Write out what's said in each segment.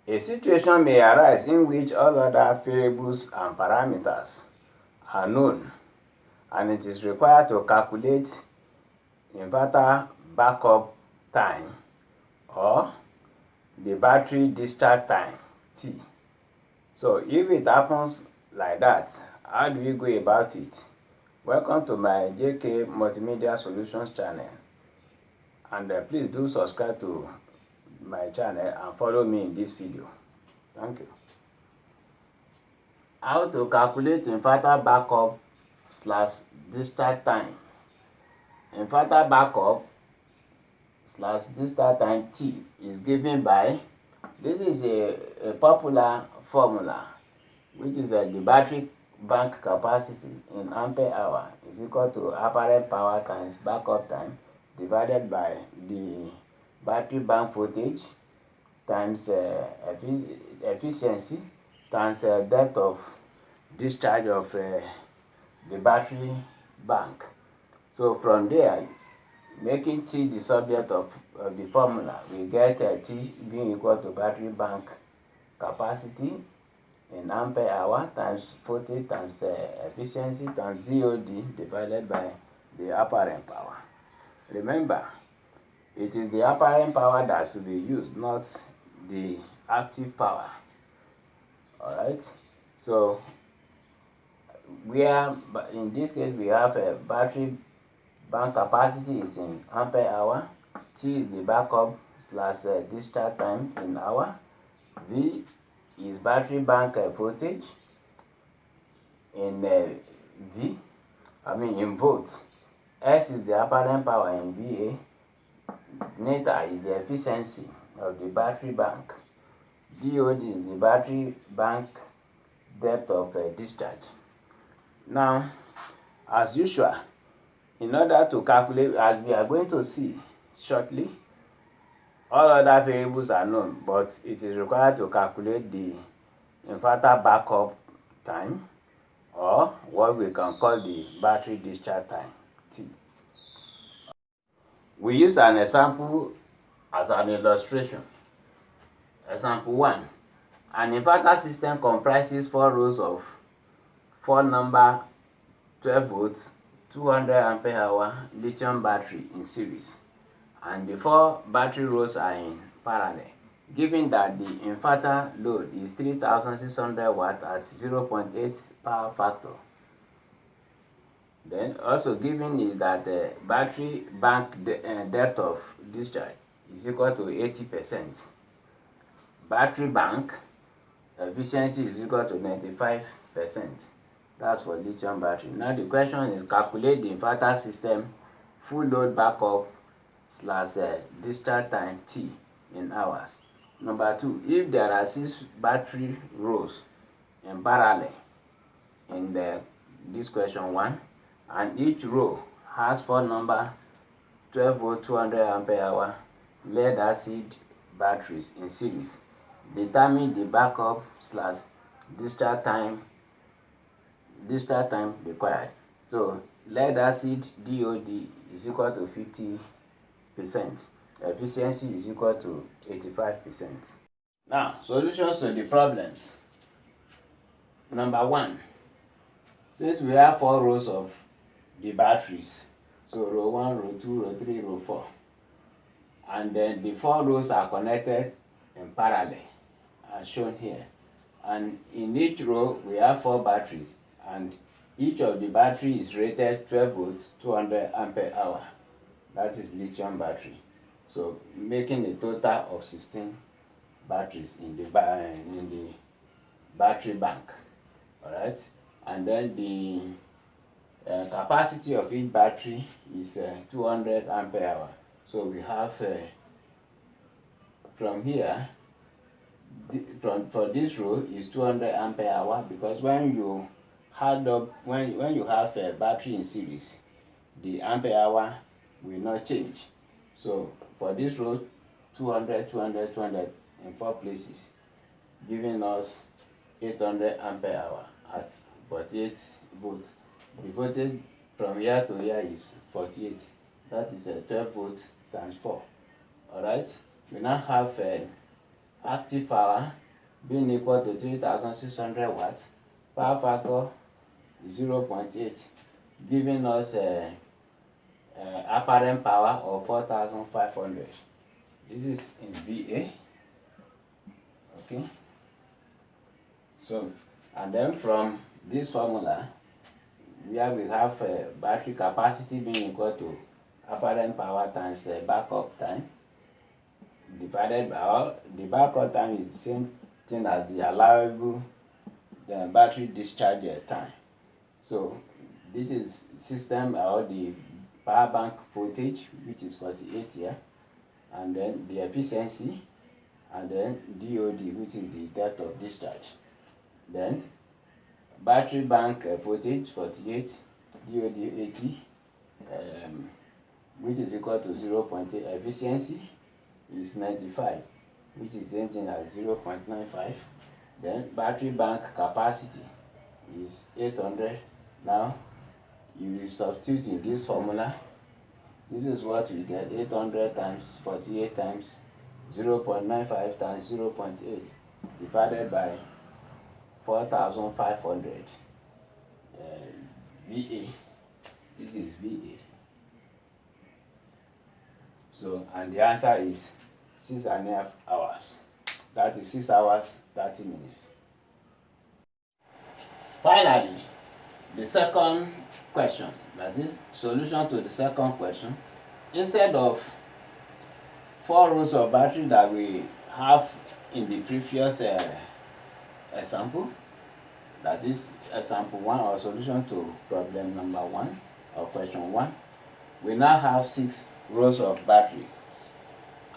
A situation may arise in which all other variables and parameters are known, and it is required to calculate inverter backup time or the battery discharge time T. So if it happens like that, how do we go about it? Welcome to my JK Multimedia Solutions channel, and please do subscribe to my channel and follow me in this video. Thank you. How to calculate inverter backup slash discharge time. Inverter backup slash discharge time T is given by, this is a popular formula, which is the battery bank capacity in ampere hour is equal to apparent power times backup time divided by the battery bank voltage times efficiency times depth of discharge of the battery bank. So from there, making T the subject of the formula, we get T being equal to battery bank capacity in ampere hour times voltage times efficiency times DOD divided by the apparent power. Remember, it is the apparent power that should be used, not the active power. Alright, so where in this case we have a battery bank capacity is in ampere hour, T is the backup slash discharge time in hour, V is battery bank voltage in in volts, S is the apparent power in VA, neta is the efficiency of the battery bank, DOD is the battery bank depth of discharge. Now, as usual, in order to calculate, as we are going to see shortly, all other variables are known, but it is required to calculate the inverter backup time, or what we can call the battery discharge time T. We use an example as an illustration. Example 1. An inverter system comprises 4 rows of 4 number 12 volts 200 ampere hour lithium battery in series, and the 4 battery rows are in parallel. Given that the inverter load is 3600 watt at 0.8 power factor, then also given is that the battery bank depth of discharge is equal to 80%. Battery bank efficiency is equal to 95%. That's for lithium battery. Now the question is, calculate the inverter system full load backup slash discharge time T in hours. Number 2, if there are 6 battery rows in parallel in this question 1, and each row has 4 number 12 volt 200 ampere hour lead acid batteries in series, determine the backup slash discharge time required. So lead acid DOD is equal to 50%. Efficiency is equal to 85%. Now, solutions to the problems. Number 1, since we have 4 rows of the batteries, so row 1, row 2, row 3, row 4, and then the 4 rows are connected in parallel as shown here, and in each row we have 4 batteries, and each of the battery is rated 12 volts 200 ampere hour. That is lithium battery. So making a total of 16 batteries in the battery bank. All right, and then the capacity of each battery is 200 ampere hour. So we have from here, for this row is 200 ampere hour, because when you add up, when you have a battery in series, the ampere hour will not change. So for this row, 200 200 200 in 4 places, giving us 800 ampere hour at 48 volts. The voltage from here to here is 48. That is 12 volts times 4. All right, we now have active power being equal to 3600 watts, power factor 0.8, giving us apparent power of 4500. This is in VA. Okay, so and then from this formula, where we have battery capacity being equal to apparent power times backup time divided by the backup time is the same thing as the allowable battery discharge time. So this is system or the power bank voltage, which is 48 here, and then the efficiency, and then DOD, which is the depth of discharge. Then battery bank voltage 48, DOD 80, which is equal to 0.8. Efficiency is 95, which is the same thing as 0.95. Then battery bank capacity is 800. Now you will substitute in this formula. This is what we get: 800 times 48 times 0.95 times 0.8 divided by 4500 VA. This is VA. So, and the answer is 6.5 hours. That is 6 hours 30 minutes. Finally, the second question, that is solution to the second question. Instead of 4 rows of battery that we have in the previous example, that is example 1 or solution to problem number 1 or question 1, we now have 6 rows of battery,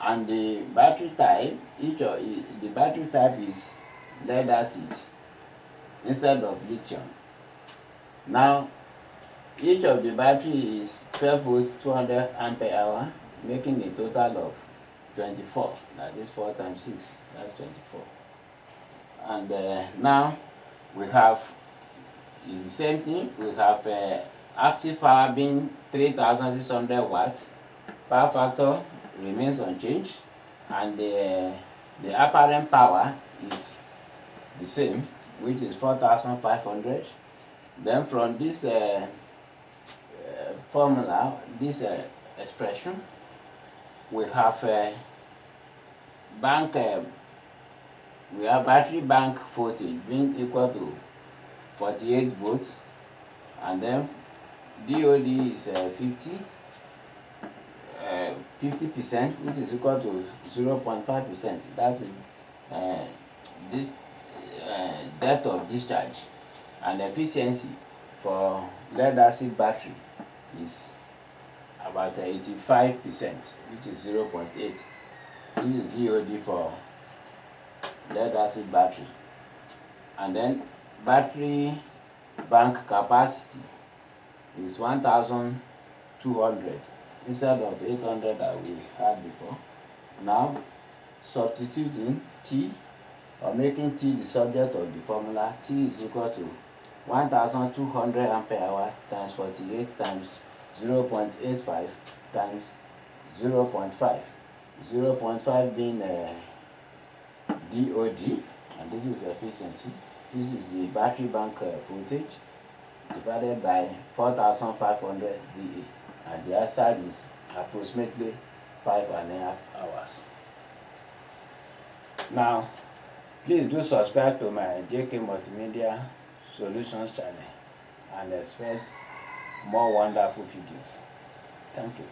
and the battery type, the battery type is lead acid instead of lithium. Now each of the battery is 12 volts 200 ampere hour, making a total of 24. That is 4 times 6, that's 24. And now we have, is the same thing. We have active power being 3600 watts, power factor remains unchanged, and the apparent power is the same, which is 4500. Then from this formula, this expression, we have we have battery bank voltage being equal to 48 volts, and then DOD is 50%, which is equal to 0.5%. That is this depth of discharge, and efficiency for lead acid battery is about 85%, which is 0.8. This is DOD for lead acid battery. And then battery bank capacity is 1200 instead of 800 that we had before. Now substituting T, or making T the subject of the formula, T is equal to 1200 ampere hour times 48 times 0.85 times 0.5. 0.5 being DOD, and this is efficiency. This is the battery bank voltage divided by 4500 VA, and the answer is approximately 5.5 hours. Now, please do subscribe to my JK Multimedia Solutions channel and expect more wonderful videos. Thank you.